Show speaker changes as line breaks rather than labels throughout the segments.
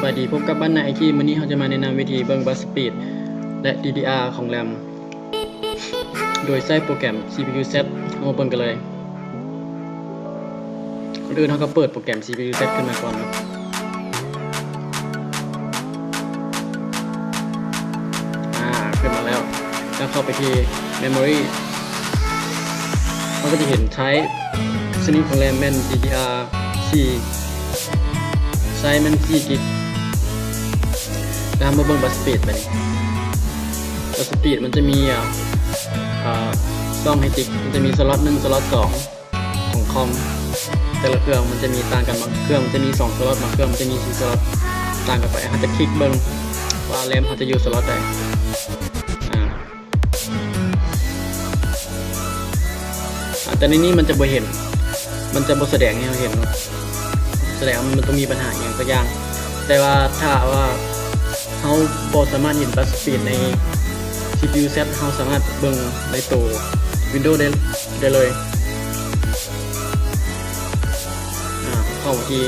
บายดีพบกับบ้านนายไอทีมื้อนี้เราจะมาแนะนำวิธีเบิ่งบัสสปีดและ DDR ของแรมโดยใช้โปรแกรม CPU Set มาเบิ่งกันเลยก่อนอื่นเราก็เปิดโปรแกรม CPU Set ขึ้นมาก่อนครับขึ้นมาแล้วเข้าไปที่ Memory เราก็จะเห็นใช้ชนิดของแรมเป็น DDR4 ไซส์มัน4 กิกแล้วมาเบิ่งบัสสปีดไปนี่บัสสปีดมันจะมีช่องให้ติ๊กมันจะมีสล็อต1สล็อต2ของคอมแต่ละเครื่องมันจะมีต่างกันบางเครื่องมันจะมี2สล็อตบางเครื่องมันจะมี4สล็อตต่างกันไปเราจะคลิกเบิ่งว่าแรมเขาจะอยู่สล็อตใดแต่ในนี้มันจะบ่เห็นมันจะบ่แสดงให้เราเห็นแสดงว่ามันต้องมีปัญหาอย่างสักอย่างแต่ว่าถ้าว่าเราบ่สามารถเห็นบัสสปีดใน CPU Set เราสามารถเบิ่งในตัว Windows ได้เลยเข้าที่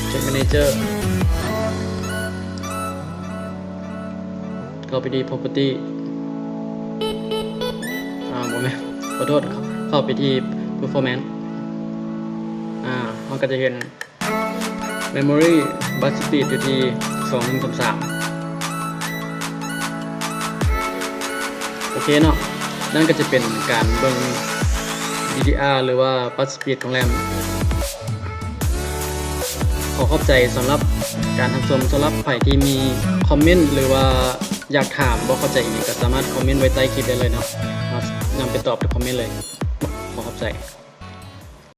Check Manager เข้าไปที่ Property ขอโทษเข้าไปที่ Performanceเราก็จะเห็น Memory Bus Speed อยู่ที่ 2133 โอเคเนาะนั่นก็จะเป็นการเบิ่ง DDR หรือว่า Bus Speed ของแรมขอขอบใจสำหรับการรับชมสำหรับใครที่มีคอมเมนต์หรือว่าอยากถามบ่เข้าใจอีกก็สามารถคอมเมนต์ไว้ใต้คลิปได้เลยเนาะนำไปตอบในคอมเมนต์เลยขอขอบใจ